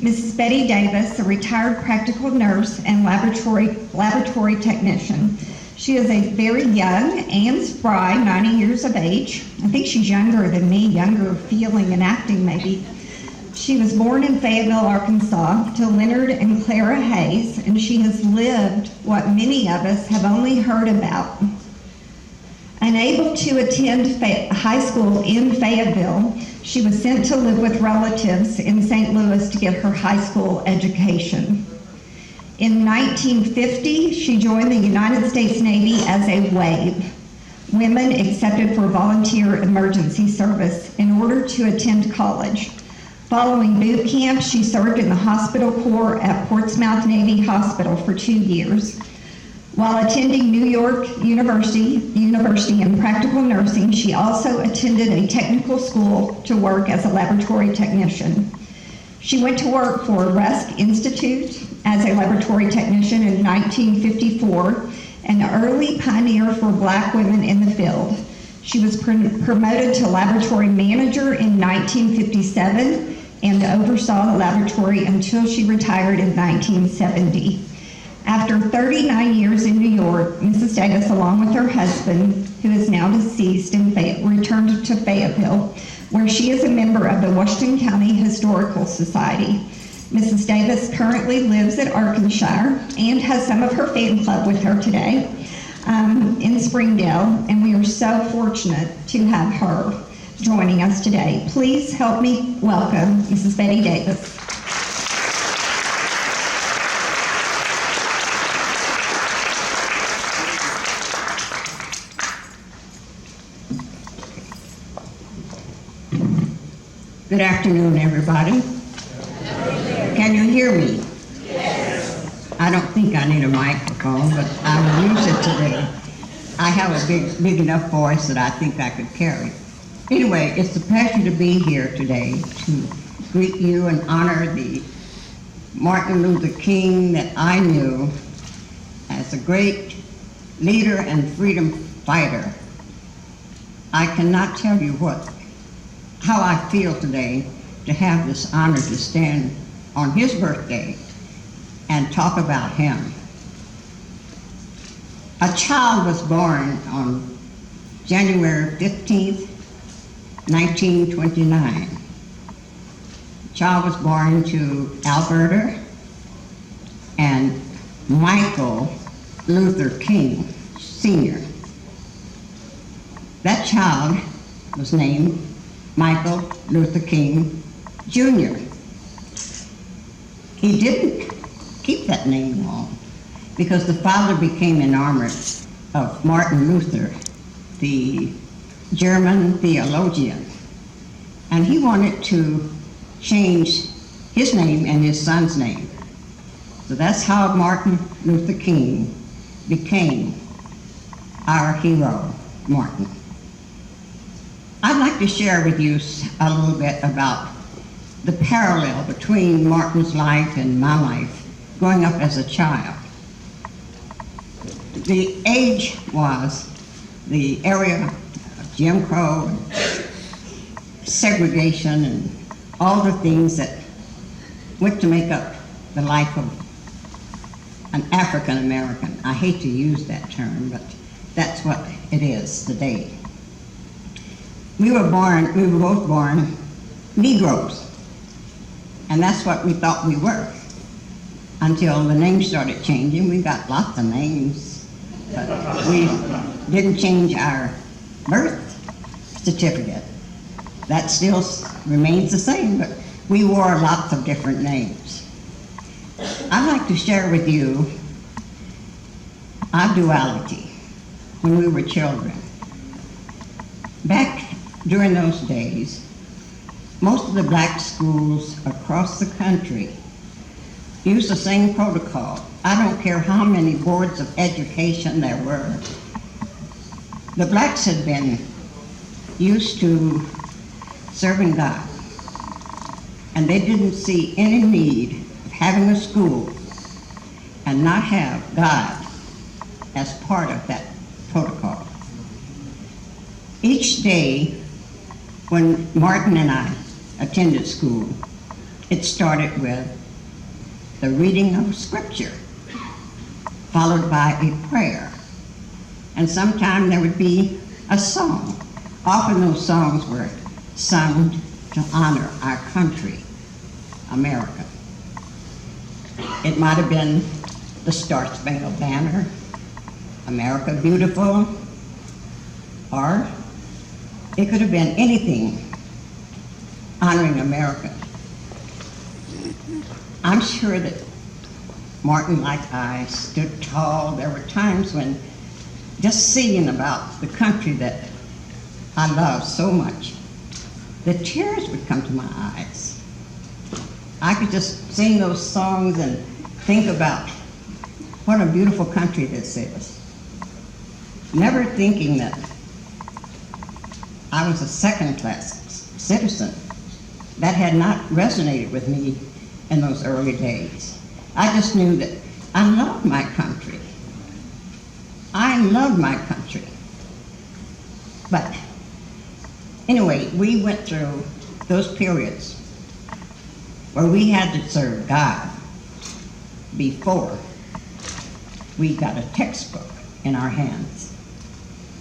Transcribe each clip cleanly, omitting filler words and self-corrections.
Mrs. Betty Davis, a retired practical nurse and laboratory technician. She is a very young and spry, 90 years of age. I think she's younger than me, younger feeling and acting maybe. She was born in Fayetteville, Arkansas, to Leonard and Clara Hayes, and she has lived what many of us have only heard about. Unable to attend high school in Fayetteville, she was sent to live with relatives in St. Louis to get her high school education. In 1950, she joined the United States Navy as a WAVE, Women Accepted for Volunteer Emergency Service, in order to attend college. Following boot camp, she served in the hospital corps at Portsmouth Navy Hospital for 2 years. While attending New York University in practical nursing, she also attended a technical school to work as a laboratory technician. She went to work for Rusk Institute as a laboratory technician in 1954, an early pioneer for Black women in the field. She was promoted to laboratory manager in 1957 and oversaw the laboratory until she retired in 1970. After 39 years in New York, Mrs. Davis, along with her husband, who is now deceased, returned to Fayetteville, where she is a member of the Washington County Historical Society. Mrs. Davis currently lives at Arkansas and has some of her fan club with her today in Springdale, and we are so fortunate to have her joining us today. Please help me welcome Mrs. Betty Davis. Good afternoon, everybody. Can you hear me? Yes. I don't think I need a microphone, but I will use it today. I have a big enough voice that I think I could carry. Anyway, it's a pleasure to be here today to greet you and honor the Martin Luther King that I knew as a great leader and freedom fighter. I cannot tell you how I feel today to have this honor to stand on his birthday and talk about him. A child was born on January 15th, 1929. The child was born to Alberta and Michael Luther King Sr. That child was named Michael Luther King Jr. He didn't keep that name long because the father became enamored of Martin Luther, the German theologian, and he wanted to change his name and his son's name. So that's how Martin Luther King became our hero, Martin. I'd like to share with you a little bit about the parallel between Martin's life and my life growing up as a child. The age was the area of Jim Crow, segregation, and all the things that went to make up the life of an African American. I hate to use that term, but that's what it is today. We were both born Negroes, and that's what we thought we were until the names started changing. We got lots of names, but we didn't change our birth certificate. That still remains the same, but we wore lots of different names. I'd like to share with you our duality when we were children. Back during those days, most of the black schools across the country used the same protocol. I don't care how many boards of education there were. The blacks had been used to serving God, and they didn't see any need of having a school and not have God as part of that protocol. Each day when Martin and I attended school, it started with the reading of scripture, followed by a prayer. And sometime there would be a song. Often those songs were sung to honor our country, America. It might have been the Star-Spangled Banner, America Beautiful, or it could have been anything honoring America. I'm sure that Martin, like I, stood tall. There were times when just singing about the country that I love so much, the tears would come to my eyes. I could just sing those songs and think about what a beautiful country this is. Never thinking that I was a second-class citizen. That had not resonated with me in those early days. I just knew that I loved my country. I loved my country. But anyway, we went through those periods where we had to serve God before we got a textbook in our hands.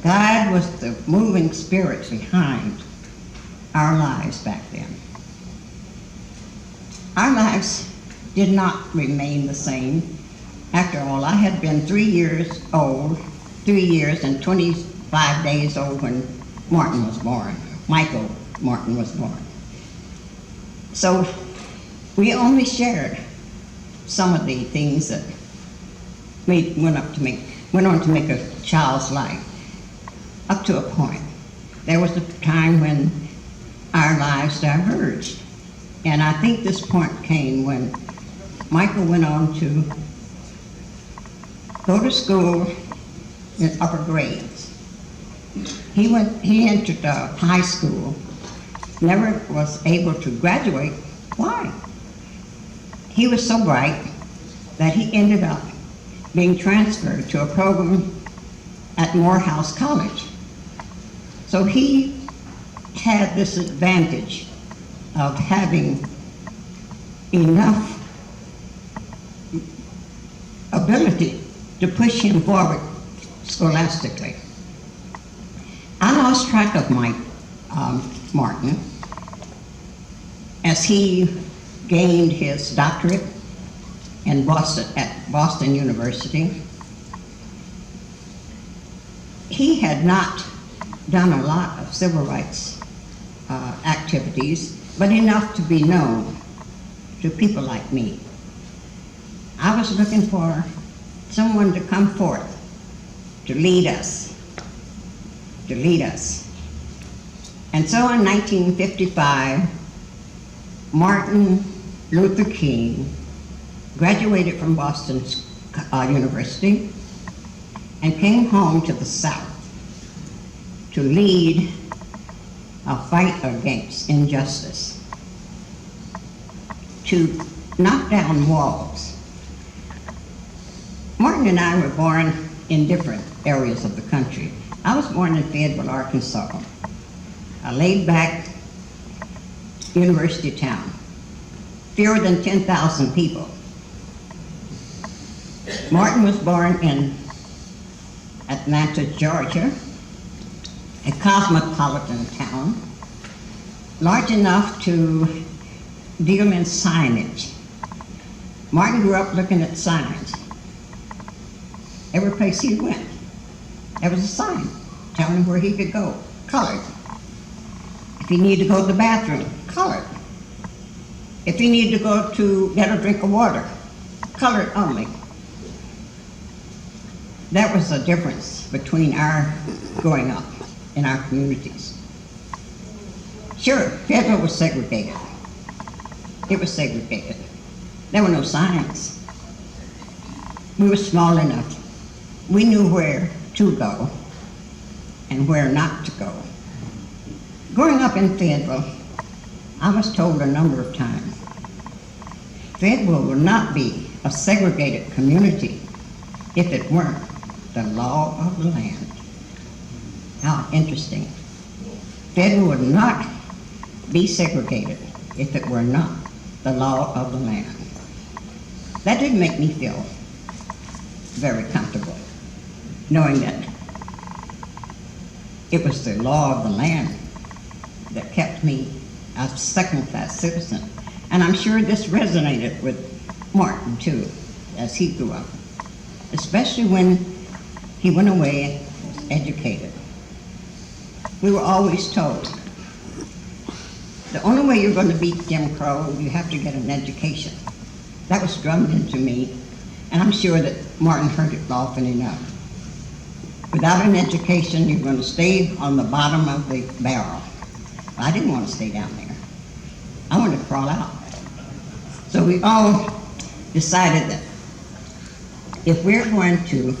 God was the moving spirit behind our lives back then. Our lives did not remain the same. After all, I had been 3 years old, 3 years and 25 days old when Martin was born. Michael Martin was born. So we only shared some of the things that went on to make a child's life, up to a point. There was a time when our lives diverged. And I think this point came when Michael went on to go to school in upper grades. He entered high school, never was able to graduate. Why? He was so bright that he ended up being transferred to a program at Morehouse College. So he had this advantage of having enough ability to push him forward scholastically. I lost track of Martin as he gained his doctorate in Boston University. He had not done a lot of civil rights activities, but enough to be known to people like me. I was looking for someone to come forth to lead us, And so in 1955, Martin Luther King graduated from Boston University and came home to the South to lead a fight against injustice, to knock down walls. Martin and I were born in different areas of the country. I was born in Fayetteville, Arkansas, a laid-back university town, fewer than 10,000 people. Martin was born in Atlanta, Georgia, a cosmopolitan town, large enough to deal in signage. Martin grew up looking at signs. Every place he went, there was a sign telling him where he could go, colored. If he needed to go to the bathroom, colored. If he needed to go to get a drink of water, colored only. That was the difference between our growing up in our communities. Sure, Fayetteville was segregated. It was segregated. There were no signs. We were small enough. We knew where to go and where not to go. Growing up in Fayetteville, I was told a number of times, Fayetteville will not be a segregated community if it weren't the law of the land. How interesting. Fayetteville would not be segregated if it were not the law of the land. That didn't make me feel very comfortable, knowing that it was the law of the land that kept me a second-class citizen. And I'm sure this resonated with Martin too, as he grew up, especially when he went away and was educated. We were always told, the only way you're going to beat Jim Crow, you have to get an education. That was drummed into me, and I'm sure that Martin heard it often enough. Without an education, you're going to stay on the bottom of the barrel. I didn't want to stay down there. I wanted to crawl out. So we all decided that if we're going to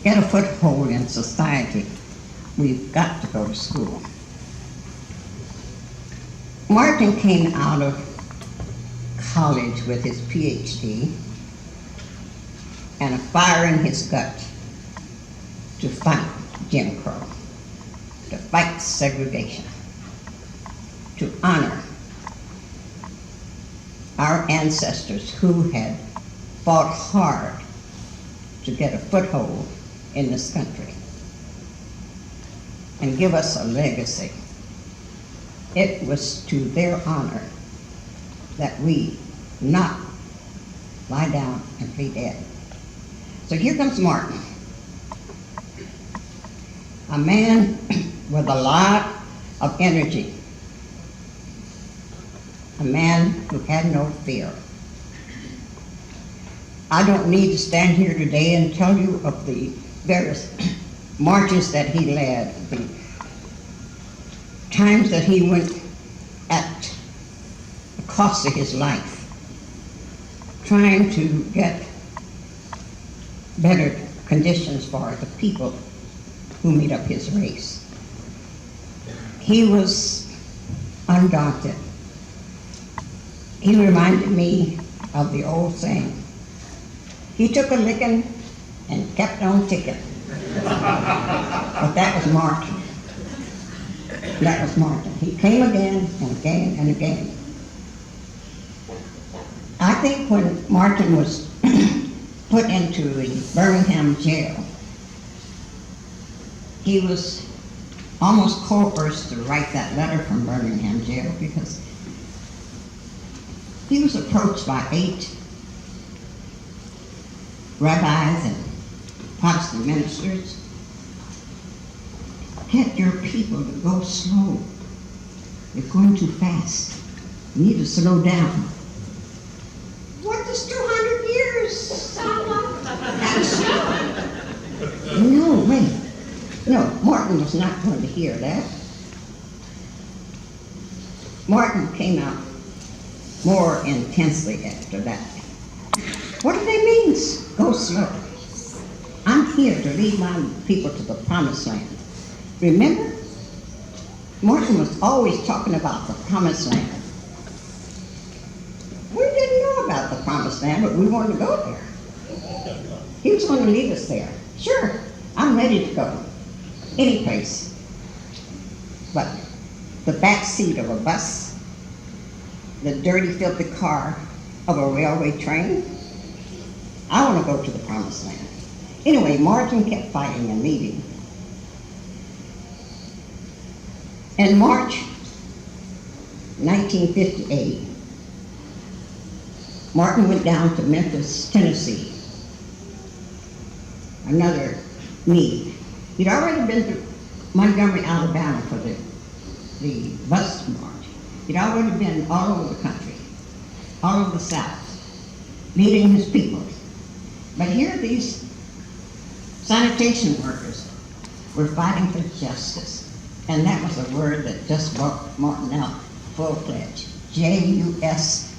get a foothold in society, we've got to go to school. Martin came out of college with his PhD and a fire in his gut to fight Jim Crow, to fight segregation, to honor our ancestors who had fought hard to get a foothold in this country and give us a legacy. It was to their honor that we not lie down and play dead. So here comes Martin, a man with a lot of energy, a man who had no fear. I don't need to stand here today and tell you of the various marches that he led, the times that he went at the cost of his life, trying to get better conditions for the people who made up his race. He was undaunted. He reminded me of the old saying, he took a licking and kept on ticking. But that was Martin. That was Martin. He came again and again and again. I think when Martin was put into the Birmingham jail, he was almost coerced to write that letter from Birmingham jail because he was approached by 8 rabbis and Protestant ministers. Get your people to go slow. You're going too fast. You need to slow down. What does 200 years sound like? No, wait. No, Martin was not going to hear that. Martin came out more intensely after that. What do they mean, go slow? I'm here to lead my people to the promised land. Remember, Martin was always talking about the promised land. We didn't know about the promised land, but we wanted to go there. He was going to lead us there. Sure, I'm ready to go. Any place. But the back seat of a bus, the dirty, filthy car of a railway train, I want to go to the promised land. Anyway, Martin kept fighting and leading. In March 1958, Martin went down to Memphis, Tennessee. Another need. He'd already been to Montgomery, Alabama for the bus march. He'd already been all over the country, all over the South, leading his people. But here these sanitation workers were fighting for justice. And that was a word that just brought Martin out full-fledged. Justice.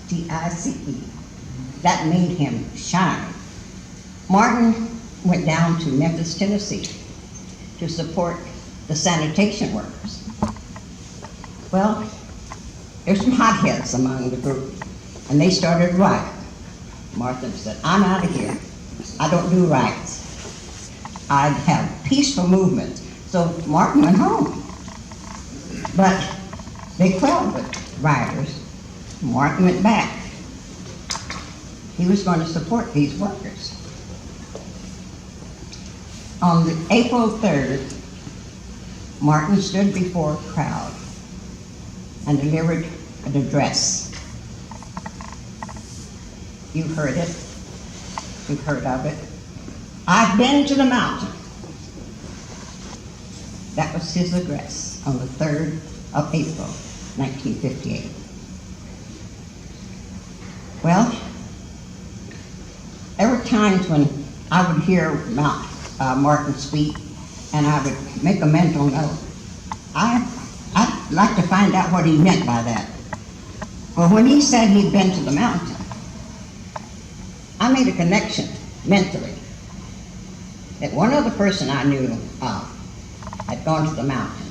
That made him shine. Martin went down to Memphis, Tennessee to support the sanitation workers. Well, there's some hotheads among the group, and they started rioting. Martin said, I'm out of here. I don't do riots. I have peaceful movements. So Martin went home. But they quelled the rioters Martin went back. He was going to support these workers. On April 3rd, Martin stood before a crowd and delivered an address. You've heard it. You've heard of it. I've been to the mountain. That was his address on the 3rd of April, 1958. Well, there were times when I would hear Martin speak, and I would make a mental note. I'd like to find out what he meant by that. Well, when he said he'd been to the mountain, I made a connection mentally that one other person I knew had gone to the mountain.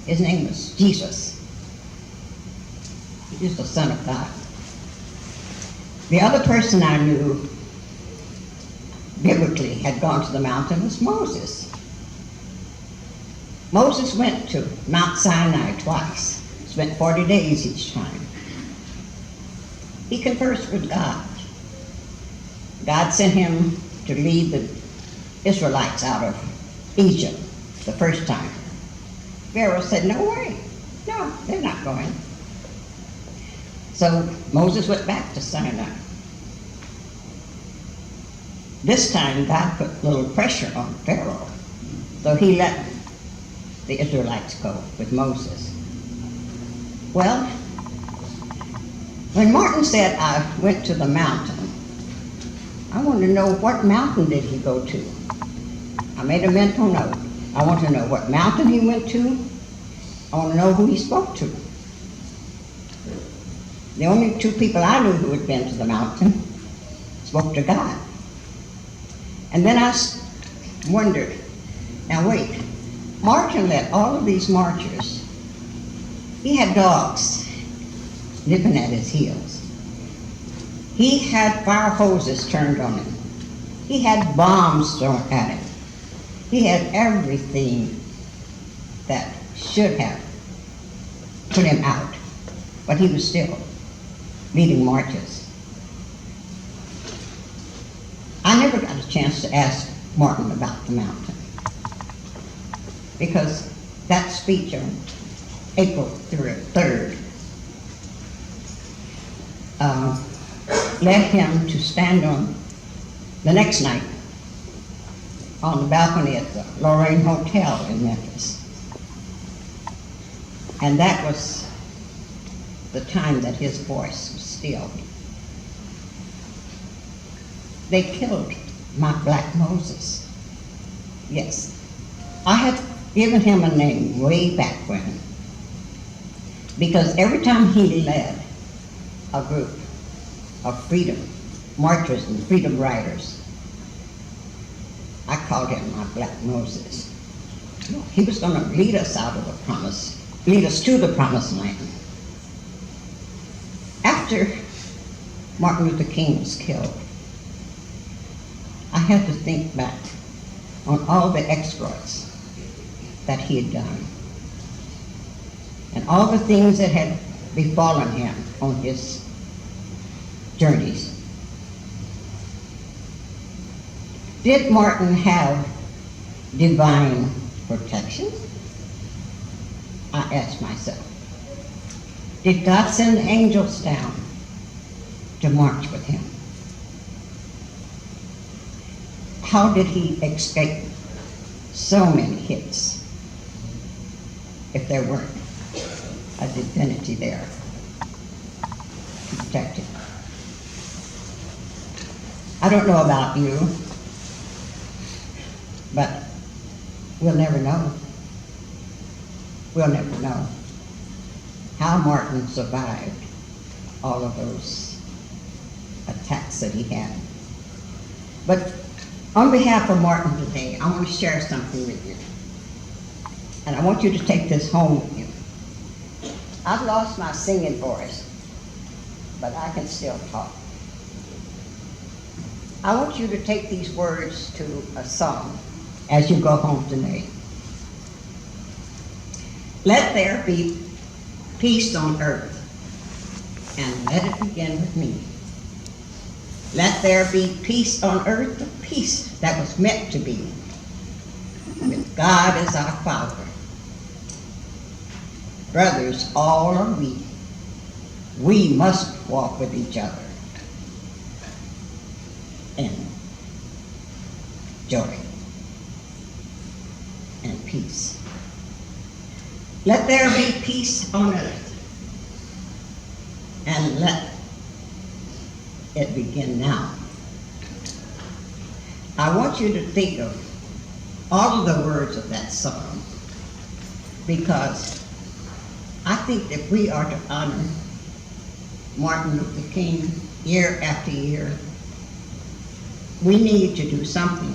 His name was Jesus. He was the Son of God. The other person I knew biblically had gone to the mountain was Moses. Moses went to Mount Sinai twice, spent 40 days each time. He conversed with God. God sent him to lead the Israelites out of Egypt the first time. Pharaoh said, no way, no, they're not going. So Moses went back to Sinai. This time God put a little pressure on Pharaoh, so he let the Israelites go with Moses. Well, when Martin said, I went to the mountain, I wanted to know what mountain did he go to. I made a mental note. I want to know what mountain he went to. I want to know who he spoke to. The only two people I knew who had been to the mountain spoke to God. And then I wondered, now wait, Martin led all of these marchers. He had dogs nipping at his heels. He had fire hoses turned on him. He had bombs thrown at him. He had everything that should have put him out, but he was still leading marches. I never got a chance to ask Martin about the mountain, because that speech on April 3rd led him to stand on the next night on the balcony at the Lorraine Hotel in Memphis. And that was the time that his voice was stilled. They killed my black Moses. Yes, I had given him a name way back when, because every time he led a group of freedom marchers and freedom riders, I called him my black Moses. He was going to lead us out of the promise, lead us to the promised land. After Martin Luther King was killed, I had to think back on all the exploits that he had done and all the things that had befallen him on his journeys. Did Martin have divine protection? I asked myself. Did God send angels down to march with him? How did he escape so many hits if there weren't a divinity there to protect him? I don't know about you, but we'll never know. We'll never know how Martin survived all of those attacks that he had. But on behalf of Martin today, I want to share something with you. And I want you to take this home with you. I've lost my singing voice, but I can still talk. I want you to take these words to a song as you go home today. Let there be peace on earth and let it begin with me. Let there be peace on earth, the peace that was meant to be, with God as our Father. Brothers, all are we. We must walk with each other in joy and peace. Let there be peace on earth, and let it begin now. I want you to think of all of the words of that song, because I think that we are to honor Martin Luther King year after year. We need to do something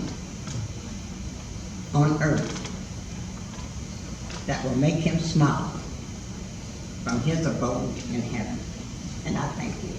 on earth that will make him smile from his abode in heaven. And I thank you.